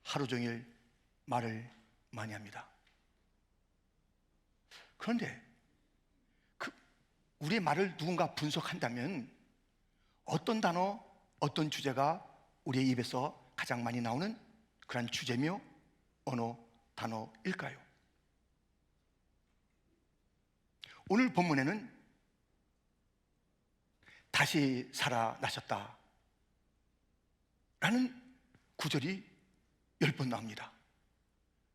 하루 종일 말을 많이 합니다. 그런데 우리의 말을 누군가 분석한다면 어떤 단어, 어떤 주제가 우리의 입에서 가장 많이 나오는 그런 주제며 언어, 단어일까요? 오늘 본문에는 다시 살아나셨다 라는 구절이 10번 나옵니다.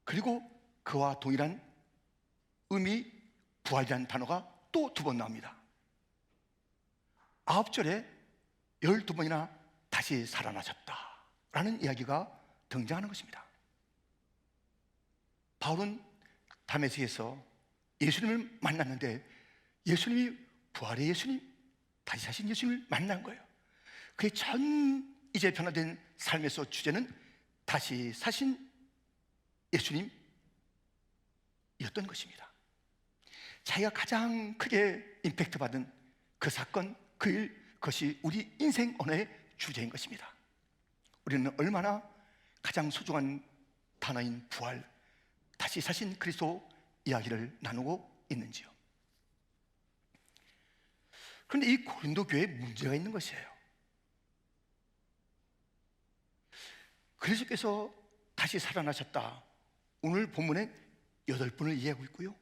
그리고 그와 동일한 의미, 부활이라는 단어가 또 2번 나옵니다. 9절에 12번이나 다시 살아나셨다 라는 이야기가 등장하는 것입니다. 바울은 다메섹에서 예수님을 만났는데 예수님이 부활의 예수님, 다시 사신 예수님을 만난 거예요. 그의 전 이제 변화된 삶에서 주제는 다시 사신 예수님이었던 것입니다. 자기가 가장 크게 임팩트 받은 그 사건, 그 일, 그것이 우리 인생 언어의 주제인 것입니다. 우리는 얼마나 가장 소중한 단어인 부활, 다시 사신 그리스도 이야기를 나누고 있는지요. 그런데 이 고린도 교회에 문제가 있는 것이에요. 그리스도께서 다시 살아나셨다, 오늘 본문에 8번을 이해하고 있고요,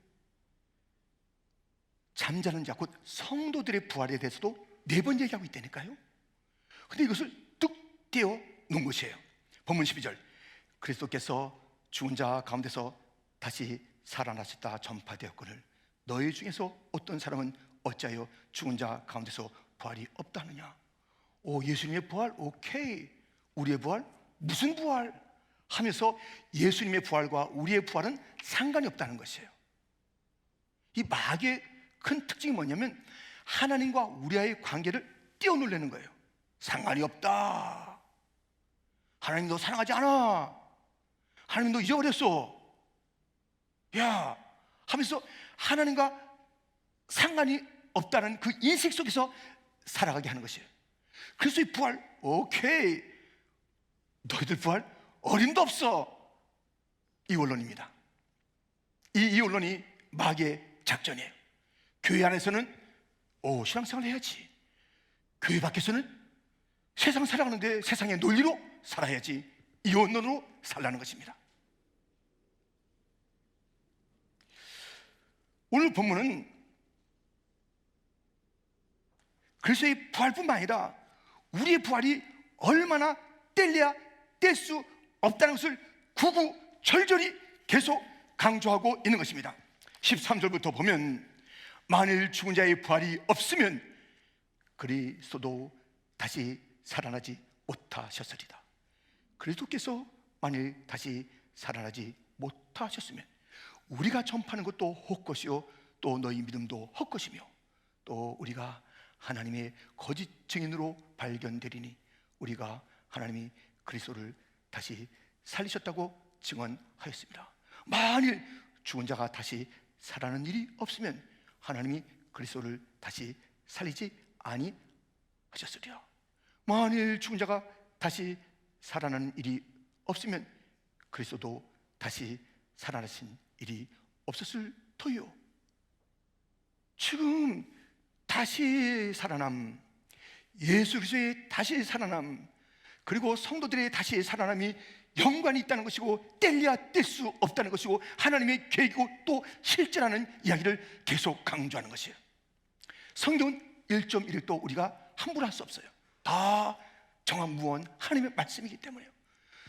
잠자는 자, 곧 성도들의 부활에 대해서도 4번 얘기하고 있다니까요. 근데 이것을 뚝 떼어 놓은 것이에요. 본문 12절, 그리스도께서 죽은 자 가운데서 다시 살아나셨다 전파되었거늘 너희 중에서 어떤 사람은 어찌하여 죽은 자 가운데서 부활이 없다느냐. 오, 예수님의 부활, 오케이. 우리의 부활, 무슨 부활? 하면서 예수님의 부활과 우리의 부활은 상관이 없다는 것이에요. 이 마귀의 큰 특징이 뭐냐면 하나님과 우리와의 관계를 띄어놓으려는 거예요. 상관이 없다. 하나님 너 사랑하지 않아. 하나님 너 잊어버렸어. 야, 하면서 하나님과 상관이 없다는 그 인식 속에서 살아가게 하는 것이에요. 그래서 이 부활, 오케이. 너희들 부활 어림도 없어. 이 원론입니다. 이 원론이 마귀의 작전이에요. 교회 안에서는 신앙생활 해야지. 교회 밖에서는 세상 살아가는데 세상의 논리로 살아야지. 이 원론으로 살라는 것입니다. 오늘 본문은 그리스도의 부활뿐만 아니라 우리의 부활이 얼마나 뗄래야 뗄 수 없다는 것을 구구절절히 계속 강조하고 있는 것입니다. 13절부터 보면 만일 죽은 자의 부활이 없으면 그리스도도 다시 살아나지 못하셨으리다. 그리스도께서 만일 다시 살아나지 못하셨으면 우리가 전파하는 것도 헛것이요 또 너희 믿음도 헛것이며 또 우리가 하나님의 거짓 증인으로 발견되리니 우리가 하나님이 그리스도를 다시 살리셨다고 증언하였습니다. 만일 죽은 자가 다시 살아나는 일이 없으면 하나님이 그리스도를 다시 살리지 아니하셨으리라. 만일 죽은 자가 다시 살아나는 일이 없으면 그리스도도 다시 살아나신 일이 없었을 터요. 지금 다시 살아남, 예수 그리스도의 다시 살아남, 그리고 성도들의 다시 살아남이 연관이 있다는 것이고 뗄래야 뗄 수 없다는 것이고 하나님의 계획이고 또 실제라는 이야기를 계속 강조하는 것이에요. 성경은 1.1도 우리가 함부로 할 수 없어요. 다 정확무원 하나님의 말씀이기 때문에요.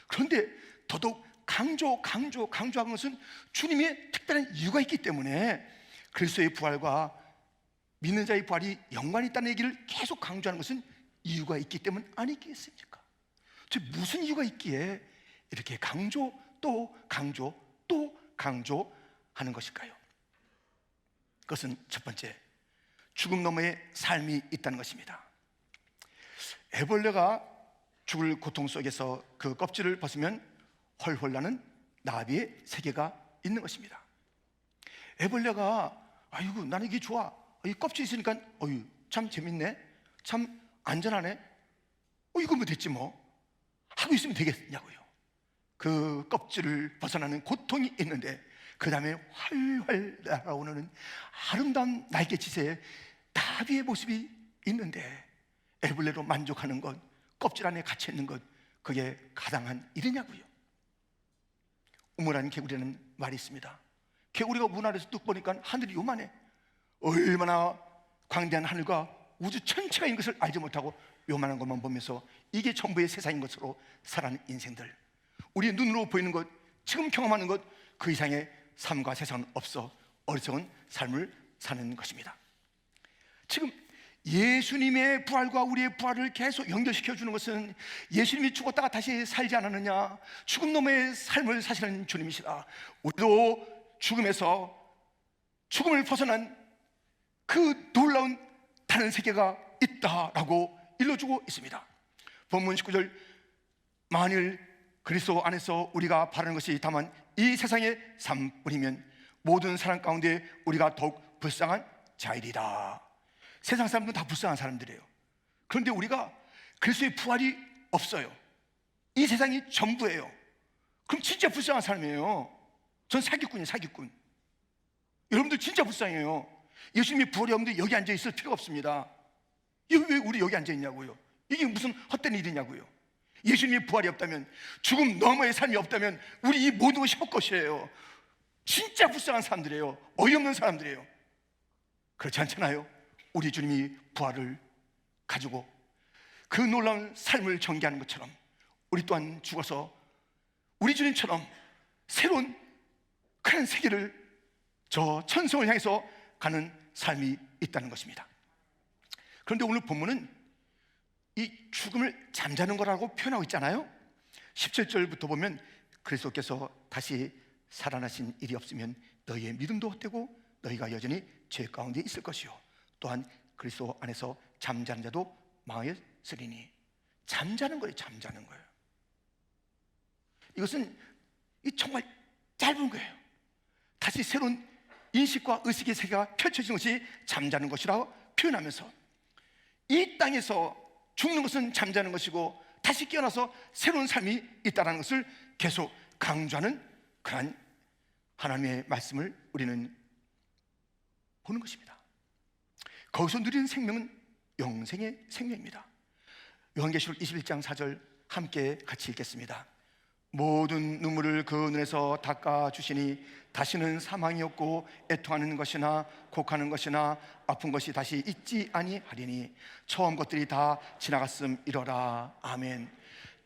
그런데 더더욱 강조하는 것은 주님의 특별한 이유가 있기 때문에 그리스도의 부활과 믿는 자의 부활이 연관이 있다는 얘기를 계속 강조하는 것은 이유가 있기 때문 아니겠습니까? 무슨 이유가 있기에 이렇게 강조 또 강조하는 것일까요? 그것은 첫 번째, 죽음 너머의 삶이 있다는 것입니다. 애벌레가 죽을 고통 속에서 그 껍질을 벗으면 헐헐 나는 나비의 세계가 있는 것입니다. 애벌레가 아이고 나는 이게 좋아, 이 껍질 있으니까 참 재밌네, 참 안전하네, 이거면 됐지 뭐 하고 있으면 되겠냐고요. 그 껍질을 벗어나는 고통이 있는데 그 다음에 활활 날아오는 아름다운 날개짓의 나비의 모습이 있는데 애벌레로 만족하는 것, 껍질 안에 갇혀 있는 것, 그게 가당한 일이냐고요. 우물안 개구리라는 말이 있습니다. 개구리가 문 아래서 뚝 보니까 하늘이 요만해. 얼마나 광대한 하늘과 우주 전체가 있는 것을 알지 못하고 요만한 것만 보면서 이게 전부의 세상인 것으로 살아가는 인생들, 우리 눈으로 보이는 것, 지금 경험하는 것, 그 이상의 삶과 세상은 없어 어리석은 삶을 사는 것입니다. 지금 예수님의 부활과 우리의 부활을 계속 연결시켜 주는 것은 예수님이 죽었다가 다시 살지 않았느냐, 죽음 넘의 삶을 사시는 주님이시다. 우리도 죽음에서, 죽음을 벗어난 그 놀라운 다른 세계가 있다라고 일러주고 있습니다. 본문 19절, 만일 그리스도 안에서 우리가 바라는 것이 다만 이 세상의 삶뿐이면 모든 사람 가운데 우리가 더욱 불쌍한 자이리라. 세상 사람들은 다 불쌍한 사람들이에요. 그런데 우리가 그리스도의 부활이 없어요. 이 세상이 전부예요. 그럼 진짜 불쌍한 사람이에요. 전 사기꾼이에요, 사기꾼. 여러분들 진짜 불쌍해요. 예수님이 부활이 없는데 여기 앉아 있을 필요가 없습니다. 왜 우리 여기 앉아 있냐고요. 이게 무슨 헛된 일이냐고요. 예수님이 부활이 없다면, 죽음 너머의 삶이 없다면 우리 이 모든 것이 헛것이에요. 진짜 불쌍한 사람들이에요. 어이없는 사람들이에요. 그렇지 않잖아요. 우리 주님이 부활을 가지고 그 놀라운 삶을 전개하는 것처럼 우리 또한 죽어서 우리 주님처럼 새로운 큰 세계를, 저 천성을 향해서 가는 삶이 있다는 것입니다. 그런데 오늘 본문은 이 죽음을 잠자는 거라고 표현하고 있잖아요. 17절부터 보면 그리스도께서 다시 살아나신 일이 없으면 너희의 믿음도 헛되고 너희가 여전히 죄 가운데 있을 것이요 또한 그리스도 안에서 잠자는 자도 망하였으리니. 잠자는 거예요. 잠자는 거예요. 이것은 정말 짧은 거예요. 다시 새로운 인식과 의식의 세계가 펼쳐지는 것이 잠자는 것이라고 표현하면서, 이 땅에서 죽는 것은 잠자는 것이고 다시 깨어나서 새로운 삶이 있다는 것을 계속 강조하는 그러한 하나님의 말씀을 우리는 보는 것입니다. 거기서 누리는 생명은 영생의 생명입니다. 요한계시록 21장 4절 함께 같이 읽겠습니다. 모든 눈물을 그 눈에서 닦아주시니 다시는 사망이 없고 애통하는 것이나 곡하는 것이나 아픈 것이 다시 있지 아니하리니 처음 것들이 다 지나갔음이러라. 아멘.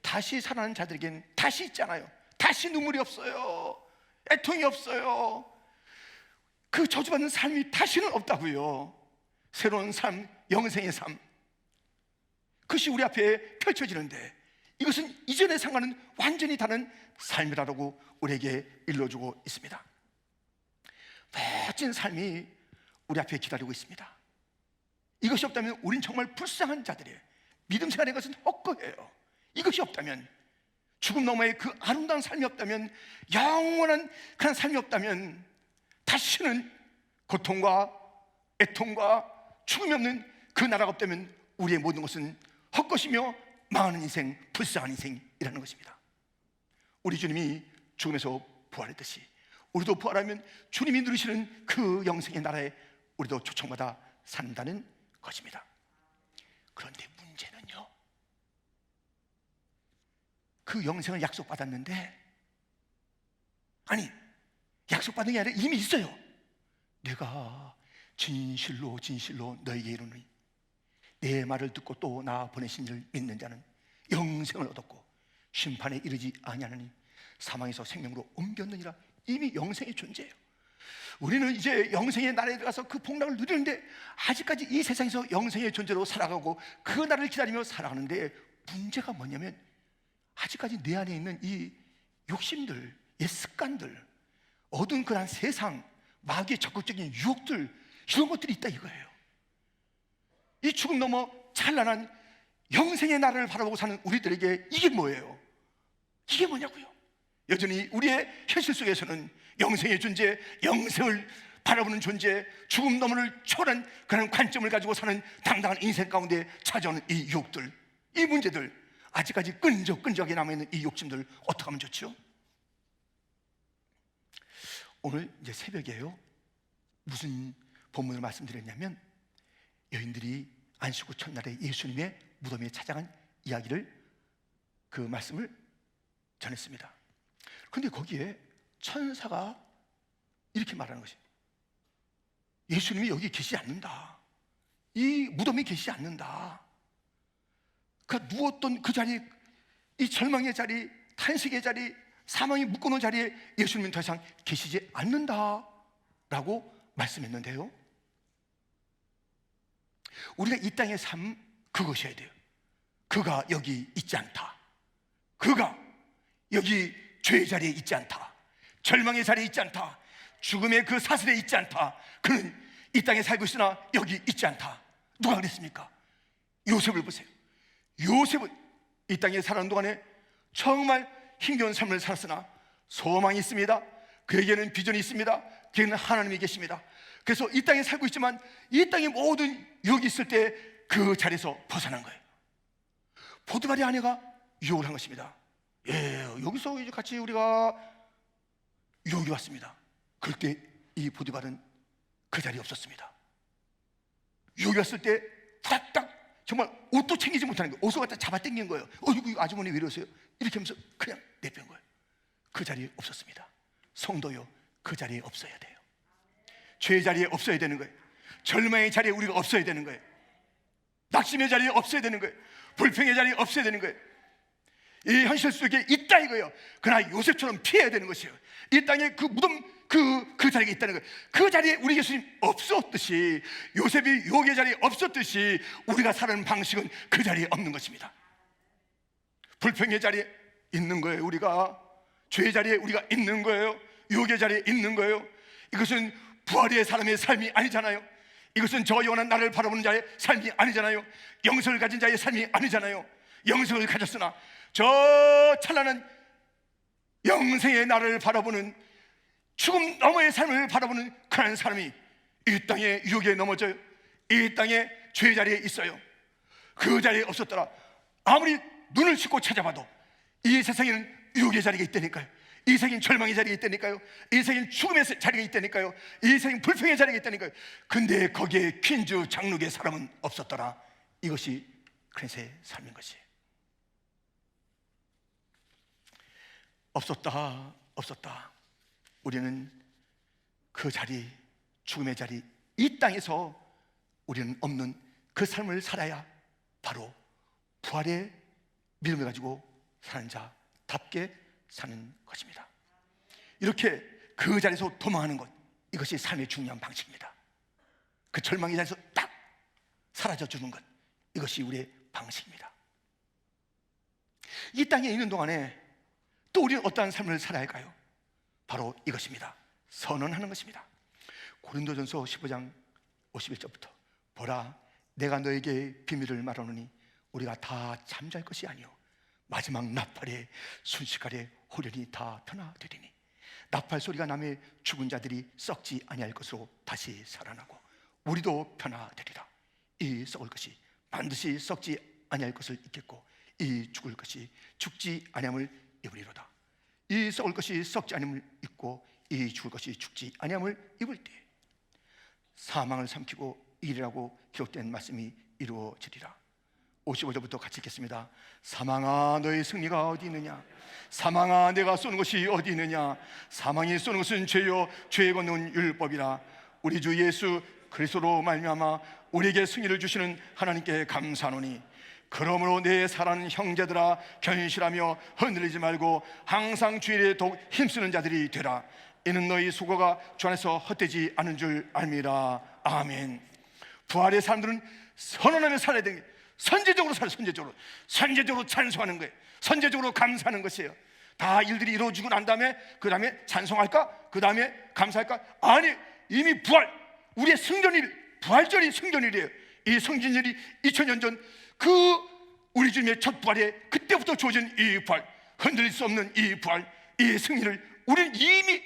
다시 살아나는 자들에겐 다시 있잖아요. 다시 눈물이 없어요. 애통이 없어요. 그 저주받는 삶이 다시는 없다고요. 새로운 삶, 영생의 삶, 그것이 우리 앞에 펼쳐지는데 이것은 이전의 상과는 완전히 다른 삶이라고 우리에게 일러주고 있습니다. 멋진 삶이 우리 앞에 기다리고 있습니다. 이것이 없다면 우린 정말 불쌍한 자들이에요. 믿음 생활의 것은 헛거예요. 이것이 없다면, 죽음 너머의 그 아름다운 삶이 없다면, 영원한 그런 삶이 없다면 다시는 고통과 애통과 죽음이 없는 그 나라가 없다면 우리의 모든 것은 헛것이며 망하는 인생, 불쌍한 인생이라는 것입니다. 우리 주님이 죽음에서 부활했듯이 우리도 부활하면 주님이 누리시는 그 영생의 나라에 우리도 초청받아 산다는 것입니다. 그런데 문제는요, 그 영생을 약속받았는데, 아니 약속받은 게 아니라 이미 있어요. 내가 진실로 진실로 너에게 이르노니 내 말을 듣고 또 나 보내신 이를 믿는 자는 영생을 얻었고 심판에 이르지 아니하느니 사망에서 생명으로 옮겼느니라. 이미 영생이 존재해요. 우리는 이제 영생의 나라에 들어가서 그 복락을 누리는데 아직까지 이 세상에서 영생의 존재로 살아가고 그 날을 기다리며 살아가는데, 문제가 뭐냐면 아직까지 내 안에 있는 이 욕심들, 옛 습관들, 어두운 그런 세상, 마귀의 적극적인 유혹들, 이런 것들이 있다 이거예요. 이 죽음 넘어 찬란한 영생의 나라를 바라보고 사는 우리들에게 이게 뭐예요? 이게 뭐냐고요? 여전히 우리의 현실 속에서는 영생의 존재, 영생을 바라보는 존재, 죽음 너머를 초월한 그런 관점을 가지고 사는 당당한 인생 가운데 찾아오는 이 유혹들, 이 문제들, 아직까지 끈적끈적하게 남아있는 이 욕심들 어떻게 하면 좋죠? 오늘 이제 새벽에요, 무슨 본문을 말씀드렸냐면 여인들이 안식 후 첫날에 예수님의 무덤에 찾아간 이야기를, 그 말씀을 전했습니다. 그런데 거기에 천사가 이렇게 말하는 것이, 예수님이 여기 계시지 않는다, 이 무덤에 계시지 않는다. 그 누웠던 그 자리, 이 절망의 자리, 탄식의 자리, 사망이 묶어놓은 자리에 예수님은 더 이상 계시지 않는다 라고 말씀했는데요, 우리가 이 땅의 삶, 그것이어야 돼요. 그가 여기 있지 않다, 그가 여기 죄의 자리에 있지 않다, 절망의 자리에 있지 않다, 죽음의 그 사슬에 있지 않다, 그는 이 땅에 살고 있으나 여기 있지 않다. 누가 그랬습니까? 요셉을 보세요. 요셉은 이 땅에 살아가는 동안에 정말 힘겨운 삶을 살았으나 소망이 있습니다. 그에게는 비전이 있습니다. 그에게는 하나님이 계십니다. 그래서 이 땅에 살고 있지만 이 땅의 모든 유혹이 있을 때 그 자리에서 벗어난 거예요. 보디발의 아내가 유혹을 한 것입니다. 여기서 이제 같이 우리가 유혹이 왔습니다. 그럴 때 이 보디발은 그 자리에 없었습니다. 유혹이 왔을 때 후닥닥 정말 옷도 챙기지 못하는 거예요. 옷을 갖다 잡아 당긴 거예요. 이거 아주머니 왜 이러세요? 이렇게 하면서 그냥 내뺀 거예요. 그 자리에 없었습니다. 성도요, 그 자리에 없어야 돼요. 죄의 자리에 없어야 되는 거예요. 절망의 자리에 우리가 없어야 되는 거예요. 낙심의 자리에 없어야 되는 거예요. 불평의 자리에 없어야 되는 거예요. 이 현실 속에 있다 이거예요. 그러나 요셉처럼 피해야 되는 것이에요. 이 땅에 그 무덤, 그 자리에 있다는 거예요. 그 자리에 우리 예수님 없었듯이, 요셉이 유혹의 자리에 없었듯이 우리가 사는 방식은 그 자리에 없는 것입니다. 불평의 자리에 있는 거예요. 우리가 죄의 자리에 우리가 있는 거예요. 유혹의 자리에 있는 거예요. 이것은 부활의 사람의 삶이 아니잖아요. 이것은 저 영원한 나를 바라보는 자의 삶이 아니잖아요. 영생을 가진 자의 삶이 아니잖아요. 영생을 가졌으나 저 찬란한 영생의 나를 바라보는, 죽음 너머의 삶을 바라보는 그런 사람이 이 땅의 유혹에 넘어져요. 이 땅의 죄의 자리에 있어요. 그 자리에 없었더라. 아무리 눈을 씻고 찾아봐도 이 세상에는 유혹의 자리가 있다니까요. 이 세상엔 절망의 자리가 있다니까요. 이 세상엔 죽음의 자리가 있다니까요. 이 세상엔 불평의 자리가 있다니까요. 근데 거기에 퀸즈 장로의 사람은 없었더라. 이것이 그리스도의 삶인 것이에요. 없었다. 우리는 그 자리, 죽음의 자리, 이 땅에서 우리는 없는 그 삶을 살아야 바로 부활의 믿음을 가지고 사는 자답게 사는 것입니다. 이렇게 그 자리에서 도망하는 것, 이것이 삶의 중요한 방식입니다. 그 절망의 자리에서 딱 사라져 주는 것, 이것이 우리의 방식입니다. 이 땅에 있는 동안에 또 우리는 어떠한 삶을 살아야 할까요? 바로 이것입니다. 선언하는 것입니다. 고린도전서 15장 51절부터 보라, 내가 너에게 비밀을 말하노니 우리가 다 잠잘 것이 아니요 마지막 나팔에 순식간에 호련히 다 변화되리니 나팔 소리가 나매 죽은 자들이 썩지 아니할 것으로 다시 살아나고 우리도 변화되리라. 이 썩을 것이 반드시 썩지 아니할 것을 잊겠고 이 죽을 것이 죽지 아니함을 입으리로다. 이 썩을 것이 썩지 아니함을 잊고 이 죽을 것이 죽지 아니함을 입을 때 사망을 삼키고 이리라고 기록된 말씀이 이루어지리라. 55절부터 같이 읽겠습니다. 사망아, 너의 승리가 어디 있느냐? 사망아, 내가 쏘는 것이 어디 있느냐? 사망이 쏘는 것은 죄요 죄에 걷는 율법이라. 우리 주 예수 그리스도로 말미암아 우리에게 승리를 주시는 하나님께 감사하노니 그러므로 내 사랑하는 형제들아, 견실하며 흔들리지 말고 항상 주일에 더욱 힘쓰는 자들이 되라. 이는 너희 수고가 주 안에서 헛되지 않은 줄 알미라. 아멘. 부활의 사람들은 선언하며 살아야 되는 거예요. 선제적으로 살아요. 선제적으로 찬송하는 거예요. 선제적으로 감사하는 것이에요. 다 일들이 이루어지고 난 다음에 그 다음에 찬송할까? 그 다음에 감사할까? 아니, 이미 부활, 우리의 승전일, 부활절이 승전일이에요. 이 승전일이 2000년 전 그 우리 주님의 첫 부활에 그때부터 주어진 이 부활, 흔들릴 수 없는 이 부활, 이 승리를 우리는 이미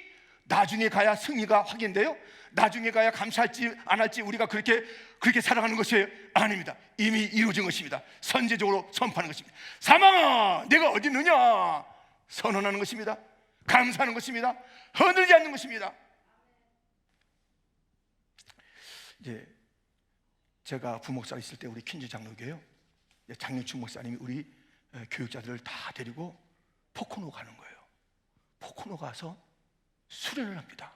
나중에 가야 승리가 확인돼요? 나중에 가야 감사할지 안 할지 우리가 그렇게 살아가는 것이에요? 아닙니다. 이미 이루어진 것입니다. 선제적으로 선포하는 것입니다. 사망아, 내가 어디 있느냐? 선언하는 것입니다. 감사하는 것입니다. 흔들리지 않는 것입니다. 이제 제가 부목사로 있을 때 우리 퀸즈 장로교회요, 장윤충 목사님이 우리 교육자들을 다 데리고 포코노 가는 거예요. 포코노 가서 수련을 합니다.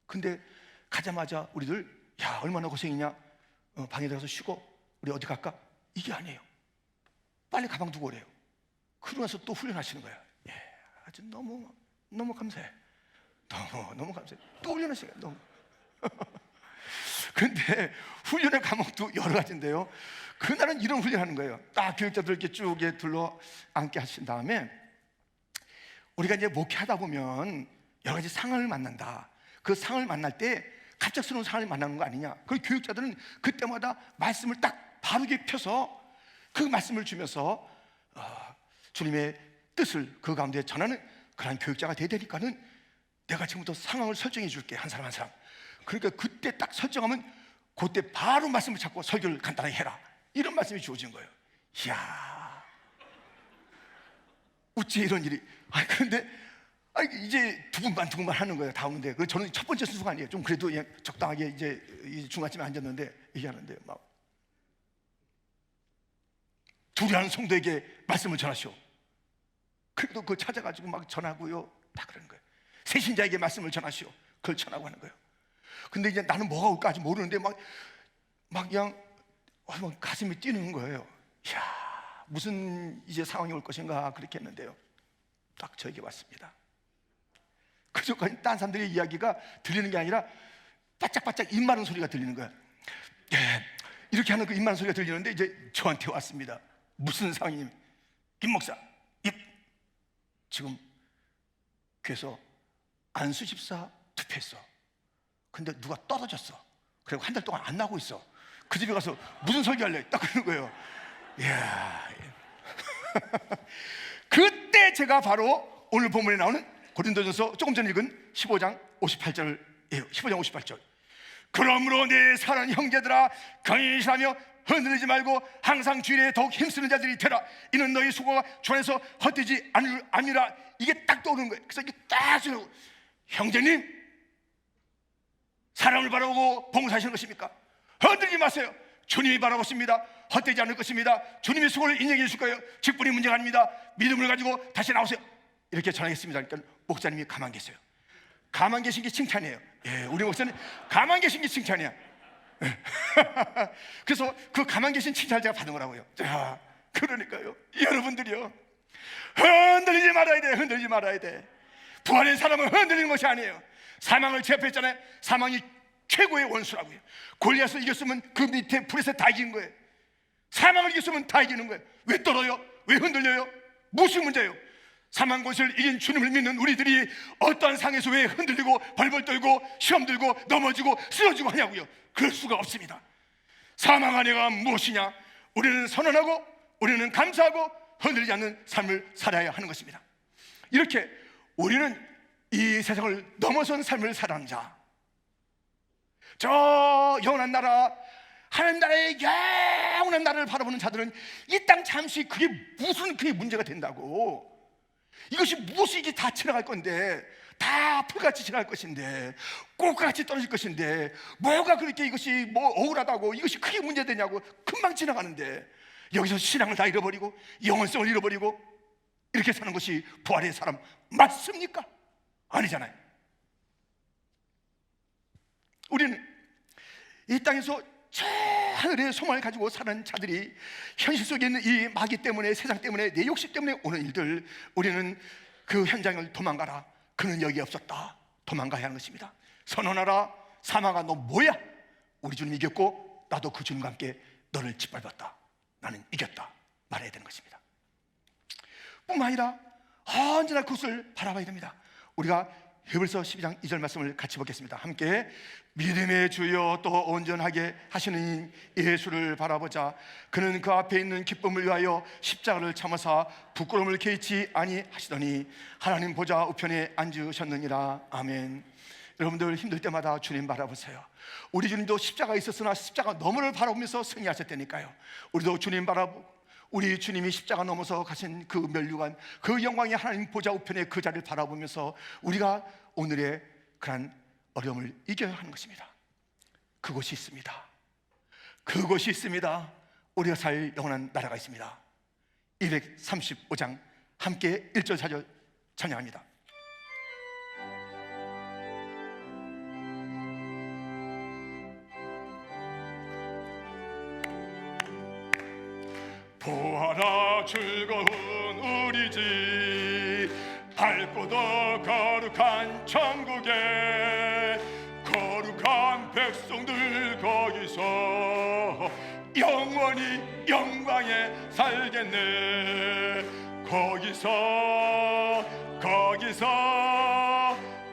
근데 가자마자 우리들, 야 얼마나 고생이냐, 방에 들어가서 쉬고 우리 어디 갈까? 이게 아니에요. 빨리 가방 두고 오래요. 그러고 나서 또 훈련하시는 거예요. 예, 아주 너무 감사해. 너무 감사해. 또 훈련하시는 거예요. 너무. 근데 훈련의 과목도 여러 가지인데요, 그날은 이런 훈련하는 거예요. 딱 교육자들 이렇게 쭉 둘러 앉게 하신 다음에 우리가 이제 목회하다 보면 여러 가지 상을 만난다. 그 상을 만날 때 갑작스러운 상을 만나는 거 아니냐. 그 교육자들은 그때마다 말씀을 딱 바르게 펴서 그 말씀을 주면서 주님의 뜻을 그 가운데 전하는 그런 교육자가 돼야 되니까는 내가 지금부터 상황을 설정해 줄게, 한 사람 한 사람. 그러니까 그때 딱 설정하면 그때 바로 말씀을 찾고 설교를 간단하게 해라, 이런 말씀이 주어진 거예요. 이야, 어째 이런 일이. 그런데 이제 두 분만 하는 거예요. 다 오는데 저는 첫 번째 순서가 아니에요. 좀 그래도 적당하게 이제 중간쯤에 앉았는데 얘기하는데 막 둘이 하는 성도에게 말씀을 전하시오. 그래도 그걸 찾아가지고 막 전하고요, 다 그러는 거예요. 세신자에게 말씀을 전하시오. 그걸 전하고 하는 거예요. 근데 이제 나는 뭐가 올까 아직 모르는데 막 그냥 가슴이 뛰는 거예요. 이야, 무슨 이제 상황이 올 것인가 그렇게 했는데요, 딱 저에게 왔습니다. 그전까지 딴 사람들의 이야기가 들리는 게 아니라 바짝바짝 입 마른 소리가 들리는 거예요. 예, 이렇게 하는 그 입 마른 소리가 들리는데 이제 저한테 왔습니다. 무슨 상황이냐면, 김 목사, 지금 교회에서 안수 집사 투표했어. 근데 누가 떨어졌어. 그리고 한 달 동안 안 나고 있어. 그 집에 가서 무슨 설교할래? 딱 그러는 거예요. 이야. 그때 제가 바로 오늘 본문에 나오는 고린도전서 조금 전에 읽은 15장 58절이에요. 15장 58절. 그러므로 내 사랑하는 형제들아, 경인하며 흔들리지 말고 항상 주일에 더욱 힘쓰는 자들이 되라. 이는 너희 수고가 주 안에서 헛되지 아니라. 이게 딱 떠오르는 거예요. 그래서 이게 딱 쓰고, 형제님, 사람을 바라보고 봉사하시는 것입니까? 흔들리지 마세요. 주님이 바라보십니다. 헛되지 않을 것입니다. 주님의 수고를 인정해 주실 거예요. 직분이 문제가 아닙니다. 믿음을 가지고 다시 나오세요. 이렇게 전하겠습니다. 그러니까 목사님이 가만 계세요. 가만 계신 게 칭찬이에요. 예, 우리 목사님 가만 계신 게 칭찬이야. 그래서 그 가만 계신 칭찬을 제가 받은 거라고요. 자, 그러니까요, 여러분들이요, 흔들리지 말아야 돼. 흔들리지 말아야 돼. 부활의 사람은 흔들리는 것이 아니에요. 사망을 제압했잖아요. 사망이 최고의 원수라고요. 골리앗을 이겼으면 그 밑에 불에서 다 이긴 거예요. 사망을 이겼으면 다 이기는 거예요. 왜 떨어요? 왜 흔들려요? 무슨 문제예요? 사망 권세를 이긴 주님을 믿는 우리들이 어떠한 상에서 왜 흔들리고 벌벌 떨고 시험 들고 넘어지고 쓰러지고 하냐고요. 그럴 수가 없습니다. 사망한 애가 무엇이냐? 우리는 선언하고 우리는 감사하고 흔들리지 않는 삶을 살아야 하는 것입니다. 이렇게 우리는 이 세상을 넘어선 삶을 살아가는 자, 저 영원한 나라, 하나님 나라의 영원한 나라를 바라보는 자들은 이 땅 잠시 그게 문제가 된다고. 이것이 무엇이 이게 다 지나갈 건데, 다 풀같이 지나갈 것인데, 꽃같이 떨어질 것인데, 뭐가 그렇게 이것이 억울하다고, 이것이 크게 문제되냐고. 금방 지나가는데 여기서 신앙을 다 잃어버리고 영원성을 잃어버리고 이렇게 사는 것이 부활의 사람 맞습니까? 아니잖아요. 우리는 이 땅에서 저 하늘의 소망을 가지고 사는 자들이 현실 속에 있는 이 마귀 때문에, 세상 때문에, 내 욕심 때문에 오는 일들, 우리는 그 현장을 도망가라. 그는 여기 없었다. 도망가야 하는 것입니다. 선언하라. 사망아, 너 뭐야? 우리 주님 이겼고 나도 그 주님과 함께 너를 짓밟았다. 나는 이겼다. 말해야 되는 것입니다. 뿐만 아니라 언제나 그것을 바라봐야 됩니다. 우리가 히브리서 12장 2절 말씀을 같이 보겠습니다. 함께 믿음의 주여 또 온전하게 하시는 예수를 바라보자. 그는 그 앞에 있는 기쁨을 위하여 십자가를 참으사 부끄러움을 개의치 아니하시더니 하나님 보좌 우편에 앉으셨느니라. 아멘. 여러분들 힘들 때마다 주님 바라보세요. 우리 주님도 십자가에 있었으나 십자가 너머를 바라보면서 승리하셨다니까요. 우리도 주님 바라보고 우리 주님이 십자가 넘어서 가신 그 면류관, 그 영광의 하나님 보좌 우편의 그 자리를 바라보면서 우리가 오늘의 그런 어려움을 이겨야 하는 것입니다. 그곳이 있습니다. 그곳이 있습니다. 우리가 살 영원한 나라가 있습니다. 235장 함께 1절 4절 찬양합니다. 보아라 즐거운 우리 집 밝고도 거룩한 천국에 거룩한 백성들 거기서 영원히 영광에 살겠네. 거기서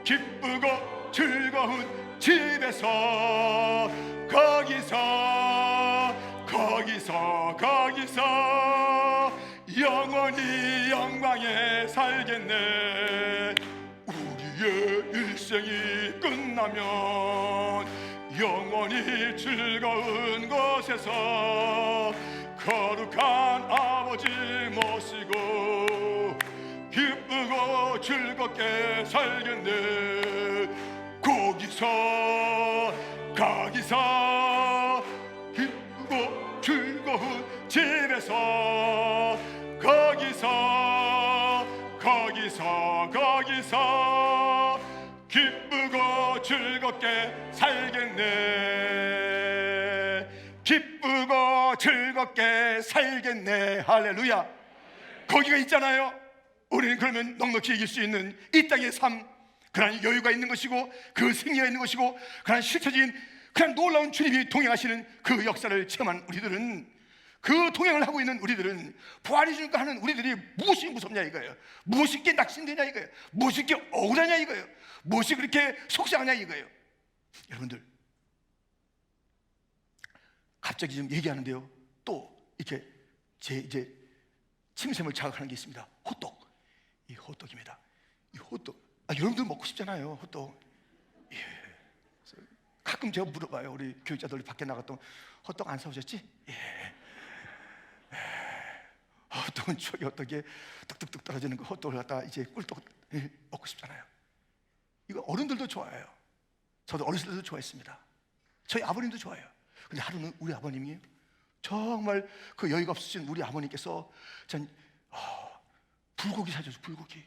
기쁘고 즐거운 집에서 거기서 영원히 영광에 살겠네. 우리의 일생이 끝나면 영원히 즐거운 곳에서 거룩한 아버지 모시고 기쁘고 즐겁게 살겠네. 거기서 기쁘고 즐거운 집에서 거기서 기쁘고 즐겁게 살겠네. 기쁘고 즐겁게 살겠네. 할렐루야. 거기가 있잖아요. 우리는 그러면 넉넉히 이길 수 있는 이 땅의 삶, 그런 여유가 있는 것이고 그 승리가 있는 것이고 그런 실체적인 그런 놀라운 주님이 동행하시는 그 역사를 체험한 우리들은, 그 동행을 하고 있는 우리들은, 부활이 주니까 하는 우리들이 무엇이 무섭냐 이거예요. 무엇이 게 낙심되냐 이거예요. 무엇이 게 억울하냐 이거예요. 무엇이 그렇게 속상하냐 이거예요. 여러분들 갑자기 좀 얘기하는데요, 또 이렇게 제 이제 침샘을 자극하는 게 있습니다. 호떡. 이 호떡입니다. 이 호떡, 여러분들 먹고 싶잖아요, 호떡. 예. 가끔 제가 물어봐요. 우리 교육자들 밖에 나갔던 호떡 안 사오셨지? 예. 호떡은 추억이 어떻게 뚝뚝뚝 떨어지는 그 호떡을 갖다가 이제 꿀떡 먹고 싶잖아요. 이거 어른들도 좋아해요. 저도 어렸을 때도 좋아했습니다. 저희 아버님도 좋아해요. 근데 하루는 우리 아버님이 정말 그 여유가 없으신 우리 아버님께서 전 불고기 사줘서, 불고기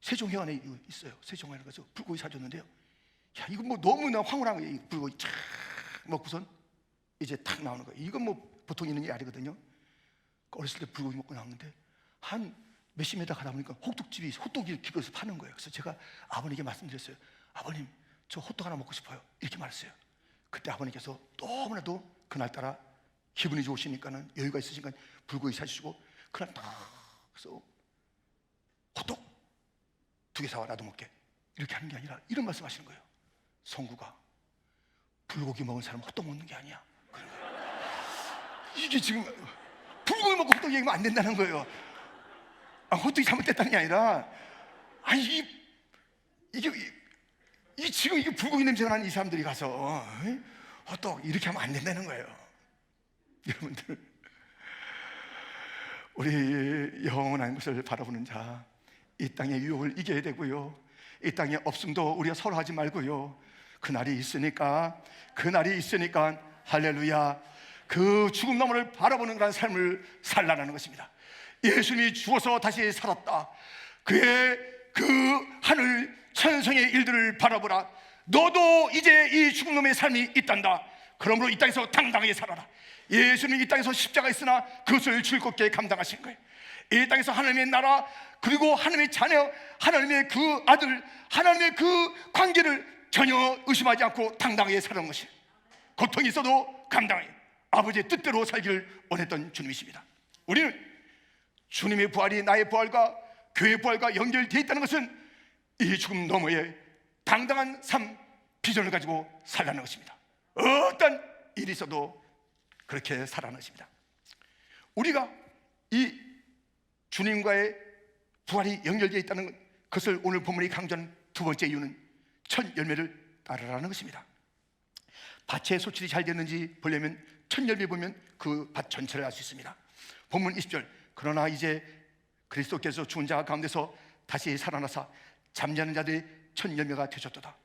세종해안에 있어요. 세종해안에 가서 불고기 사줬는데요, 야 이거 뭐 너무나 황홀한 거예요. 불고기 쫙 먹고선 이제 탁 나오는 거예요. 이건 뭐 보통 있는 일이 아니거든요. 어렸을 때 불고기 먹고 나왔는데 한 몇십 미터 가다 보니까 호떡이 길거리에서 파는 거예요. 그래서 제가 아버님께 말씀드렸어요. 아버님, 저 호떡 하나 먹고 싶어요. 이렇게 말했어요. 그때 아버님께서 너무나도 그날따라 기분이 좋으시니까는, 여유가 있으시니까 불고기 사주시고 그날 딱 그래서 호떡 2개 사와 나도 먹게, 이렇게 하는 게 아니라 이런 말씀 하시는 거예요. 성구가 불고기 먹은 사람은 호떡 먹는 게 아니야. 이게 지금 불고기 먹고 호떡 얘기하면 안 된다는 거예요. 호떡이 잘못됐다는 게 아니라, 이게 지금 이게 불고기 냄새가 나는 이 사람들이 가서 호떡 이렇게 하면 안 된다는 거예요. 여러분들, 우리 영원한 것을 바라보는 자, 이 땅의 유혹을 이겨야 되고요, 이 땅의 없음도 우리가 서로 하지 말고요, 그날이 있으니까 할렐루야, 그 죽음 너머를 바라보는 그런 삶을 살라는 것입니다. 예수님이 죽어서 다시 살았다. 그의 그 하늘 천성의 일들을 바라보라. 너도 이제 이 죽음 너머의 삶이 있단다. 그러므로 이 땅에서 당당하게 살아라. 예수님이 이 땅에서 십자가 있으나 그것을 즐겁게 감당하신 거예요. 이 땅에서 하나님의 나라, 그리고 하나님의 자녀, 하나님의 그 아들, 하나님의 그 관계를 전혀 의심하지 않고 당당하게 살아온 것이에요. 고통이 있어도 감당하게 아버지의 뜻대로 살기를 원했던 주님이십니다. 우리는 주님의 부활이 나의 부활과 교회의 부활과 연결되어 있다는 것은 이 죽음 너머에 당당한 삶 비전을 가지고 살라는 것입니다. 어떤 일이 있어도 그렇게 살아가는 것입니다. 우리가 이 주님과의 부활이 연결되어 있다는 것을 오늘 본문이 강조하는 두 번째 이유는 첫 열매를 따르라는 것입니다. 밭의 소출이 잘 됐는지 보려면 첫 열매 보면 그 밭 전체를 알 수 있습니다. 본문 20절, 그러나 이제 그리스도께서 죽은 자 가운데서 다시 살아나사 잠자는 자들의 첫 열매가 되셨도다.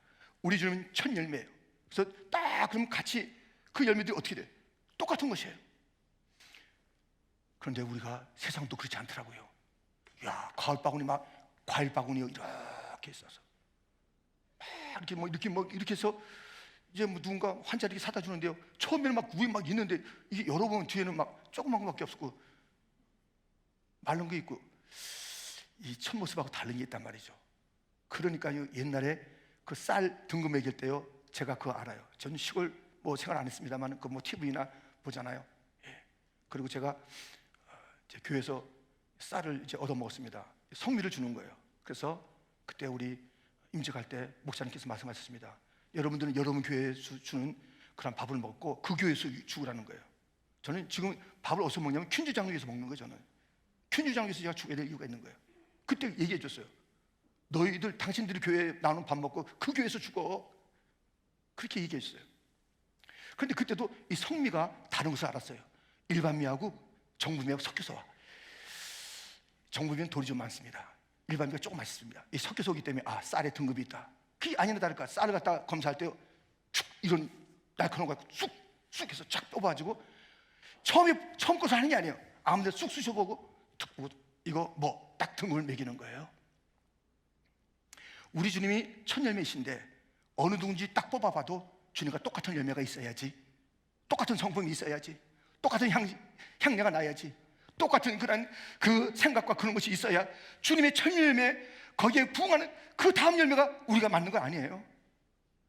우리 주님은 첫 열매예요. 그래서 딱 그럼 같이 그 열매들이 어떻게 돼? 똑같은 것이에요. 그런데 우리가 세상도 그렇지 않더라고요. 야, 가을 바구니 막 과일 바구니 이렇게 있어서 이렇게 해서 이제 뭐 누군가 환자 이렇게 사다 주는데요. 처음에는 막 위에 막 있는데 이게 열어보면 뒤에는 막 조그만 거밖에 없고 마른 게 있고 이 첫 모습하고 다른 게 있단 말이죠. 그러니까요, 옛날에 그 쌀 등급 매길 때요, 제가 그거 알아요. 저는 시골 뭐 생활 안 했습니다만 그 뭐 TV나 보잖아요. 예. 그리고 제가 제 교회에서 쌀을 이제 얻어 먹었습니다. 성미를 주는 거예요. 그래서 그때 우리 임직할 때 목사님께서 말씀하셨습니다. 여러분들은 여러분 교회에서 주는 그런 밥을 먹고 그 교회에서 죽으라는 거예요. 저는 지금 밥을 어디서 먹냐면 퀸즈장로에서 먹는 거예요. 저는 퀸즈장로에서 제가 죽어야 될 이유가 있는 거예요. 그때 얘기해 줬어요. 너희들 당신들이 교회에 나오는 밥 먹고 그 교회에서 죽어, 그렇게 얘기해 줬어요. 그런데 그때도 이 성미가 다른 것을 알았어요. 일반미하고 정부미하고 섞여서 와. 정부미는 돌이 좀 많습니다. 일반미가 조금 맛있습니다. 이 섞여서 오기 때문에 아, 쌀에 등급이 있다. 그게 아니나 다를까. 쌀을 갖다 검사할 때요, 축 이런 날카로운 거 갖고 쑥 해서 쫙 뽑아가지고 처음 것을 하는 게 아니에요. 아무데나 쑥 쑤셔보고 툭 보고 이거 뭐 딱 등급을 매기는 거예요. 우리 주님이 첫 열매이신데 어느 누군지 딱 뽑아봐도 주님과 똑같은 열매가 있어야지, 똑같은 성품이 있어야지, 똑같은 향내가 나야지, 똑같은 그런 그 생각과 그런 것이 있어야 주님의 첫 열매, 거기에 부응하는 그 다음 열매가 우리가 맞는 거 아니에요.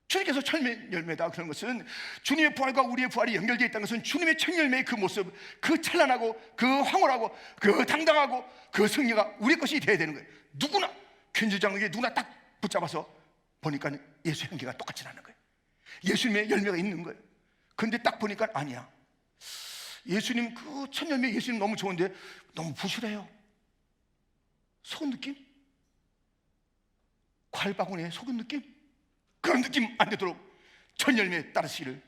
주님께서 첫 열매다 그런 것은 주님의 부활과 우리의 부활이 연결되어 있다는 것은 주님의 첫 열매의 그 모습, 그 찬란하고 그 황홀하고 그 당당하고 그 승리가 우리 것이 되어야 되는 거예요. 누구나 퀸즈장로에게 누구나 딱 붙잡아서 보니까 예수 향기가 똑같이 나는 거예요. 예수님의 열매가 있는 거예요. 그런데 딱 보니까 아니야. 예수님 그 첫 열매 예수님 너무 좋은데 너무 부실해요. 속은 느낌? 과일 바구니에 속은 느낌? 그런 느낌 안 되도록 첫 열매에 따르시기를,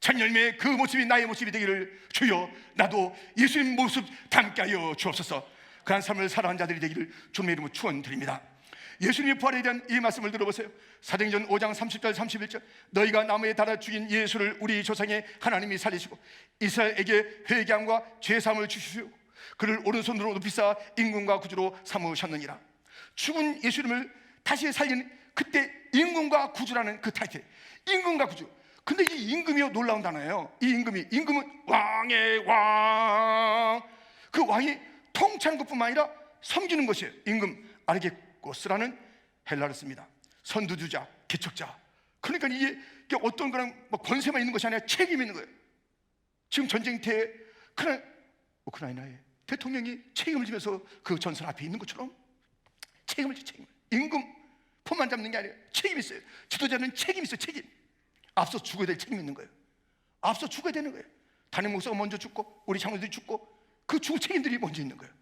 첫 열매의 그 모습이 나의 모습이 되기를 주여 나도 예수님 모습 닮게 하여 주옵소서. 그런 삶을 살아가는 자들이 되기를 주님의 이름으로 축원드립니다. 예수님의 부활에 대한 이 말씀을 들어보세요. 사도행전 5장 30절 31절, 너희가 나무에 달아 죽인 예수를 우리 조상의 하나님이 살리시고 이스라엘에게 회개함과 죄사함을 주시고 그를 오른손으로 높이사 임금과 구주로 삼으셨느니라. 죽은 예수님을 다시 살린 그때 임금과 구주라는 그 타이틀, 임금과 구주. 근데 이 임금이요, 놀라운 단어예요. 이 임금은 왕의 왕, 그 왕이 통치하는 것뿐만 아니라 섬기는 것이에요. 임금, 아르게코스라는 헬라를 씁니다. 선두주자, 개척자. 그러니까 이게 어떤 그런 뭐 권세만 있는 것이 아니라 책임이 있는 거예요. 지금 전쟁터에 우크라이나의 대통령이 책임을 지면서 그 전선 앞에 있는 것처럼 책임을 지. 임금 폰만 잡는 게 아니라 책임이 있어요. 지도자는 책임이 있어요. 책임. 앞서 죽어야 될 책임이 있는 거예요. 앞서 죽어야 되는 거예요. 담임 목사가 먼저 죽고 우리 장로들이 죽고 그 죽을 책임들이 먼저 있는 거예요.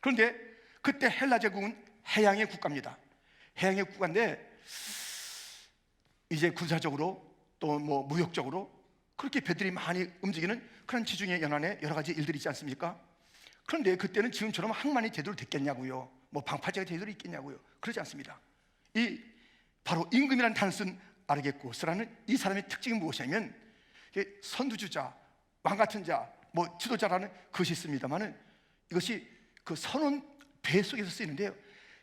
그런데 그때 헬라 제국은 해양의 국가입니다. 해양의 국가인데 이제 군사적으로 또 뭐 무역적으로 그렇게 배들이 많이 움직이는 그런 지중해 연안에 여러 가지 일들이 있지 않습니까? 그런데 그때는 지금처럼 항만이 제대로 됐겠냐고요, 뭐 방파제가 제대로 있겠냐고요. 그러지 않습니다. 이 바로 임금이라는 단어 쓴 아르게코스라는 이 사람의 특징이 무엇이냐면 선두주자, 왕 같은 자, 뭐 지도자라는 것이 있습니다만은 이것이 그 선원 배 속에서 쓰이는데요,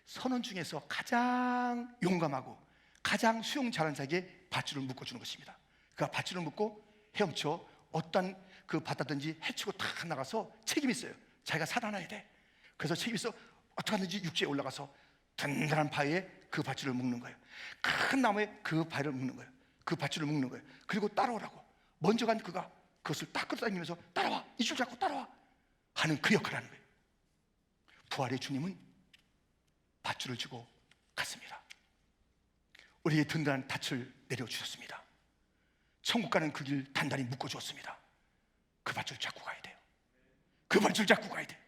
선원 중에서 가장 용감하고 가장 수용 잘하는 자에게 밧줄을 묶어주는 것입니다. 그 밧줄을 묶고 헤엄쳐 어떤 그 바다든지 해치고 탁 나가서 책임이 있어요. 자기가 살아나야 돼. 그래서 책임이 있어 어떻게 하든지 육지에 올라가서 단단한 바위에 그 밧줄을 묶는 거예요. 큰 나무에 그 바위를 묶는 거예요. 그 밧줄을 묶는 거예요. 그리고 따라오라고. 먼저 간 그가 그것을 딱 끌어당기면서 따라와, 이 줄 잡고 따라와 하는 그 역할을 하는 거예요. 부활의 주님은 밧줄을 쥐고 우리의 든든한 닻을 내려주셨습니다. 천국 가는 그 길 단단히 묶어주었습니다. 그 밧줄 잡고 가야 돼요. 그 밧줄 잡고 가야 돼요.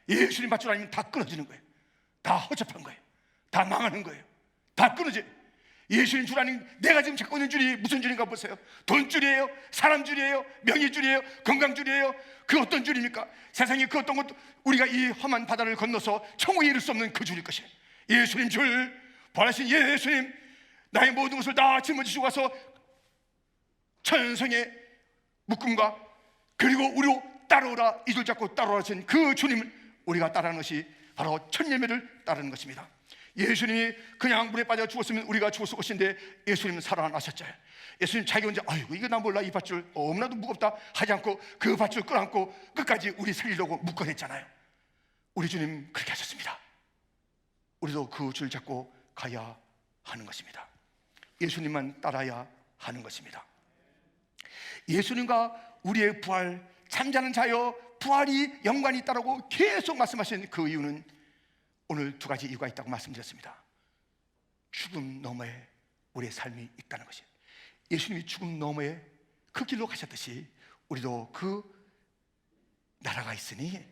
예수님 밧줄 아니면 다 끊어지는 거예요. 다 허접한 거예요. 다 망하는 거예요. 다 끊어져요. 예수님 줄 아닌 내가 지금 잡고 있는 줄이 무슨 줄인가 보세요. 돈줄이에요? 사람 줄이에요? 명예 줄이에요? 건강 줄이에요? 그 어떤 줄입니까? 세상에 그 어떤 것도 우리가 이 험한 바다를 건너서 천국에 이를 수 없는 그 줄일 것이에요. 예수님 줄, 부활하신 예수님, 나의 모든 것을 다 짊어지시고 가서 천성의 묶음과 그리고 우리로 따라오라, 이 줄 잡고 따라오라 하신 그 주님을 우리가 따르는 것이 바로 첫 열매를 따르는 것입니다. 예수님이 그냥 물에 빠져 죽었으면 우리가 죽었을 것인데 예수님은 살아나셨잖아요. 예수님 자기 혼자 아이고 이거 나 몰라 이 밧줄 너무나도 무겁다 하지 않고 그 밧줄 끌어안고 끝까지 우리 살리려고 묶어냈잖아요. 우리 주님 그렇게 하셨습니다. 우리도 그 줄 잡고 가야 하는 것입니다. 예수님만 따라야 하는 것입니다. 예수님과 우리의 부활, 잠자는 자여 부활이 연관이 있다고 계속 말씀하신 그 이유는 오늘 두 가지 이유가 있다고 말씀드렸습니다. 죽음 너머에 우리의 삶이 있다는 것이에요. 예수님이 죽음 너머에 그 길로 가셨듯이 우리도 그 나라가 있으니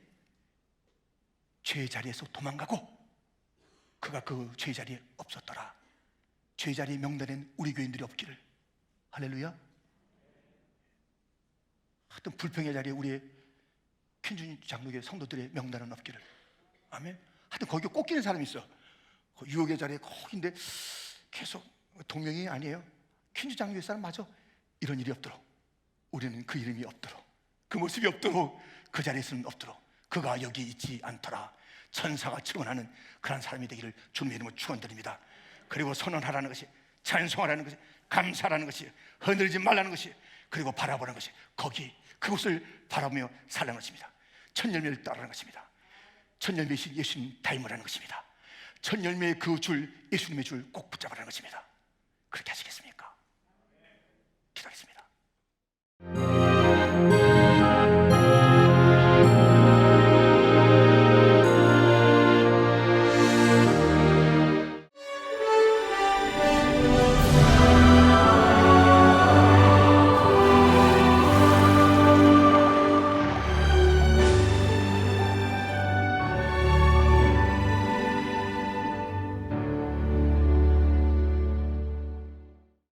죄의 자리에서 도망가고 그가 그 죄의 자리에 없었더라. 죄의 자리에 명단엔 우리 교인들이 없기를. 할렐루야. 하여튼 불평의 자리에 우리의 퀸준 장로교회 성도들의 명단은 없기를. 아멘. 하여튼 거기 꼭 끼는 사람이 있어. 유혹의 자리에 꼭인데 계속 동명이 아니에요. 퀸준 장로교회 사람 맞아. 이런 일이 없도록 우리는 그 이름이 없도록 그 모습이 없도록 그 자리에서는 없도록 그가 여기 있지 않더라. 천사가 증언하는 그런 사람이 되기를 주님의 이름으로 축원드립니다. 그리고 선언하라는 것이, 찬송하라는 것이, 감사하라는 것이, 흔들리지 말라는 것이, 그리고 바라보는 것이, 거기 그곳을 바라보며 살라는 것입니다. 첫 열매를 따르는 것입니다. 첫 열매이신 예수님 닮으라는 것입니다. 첫 열매의 그 줄, 예수님의 줄 꼭 붙잡으라는 것입니다. 그렇게 하시겠습니까? 기도하겠습니다.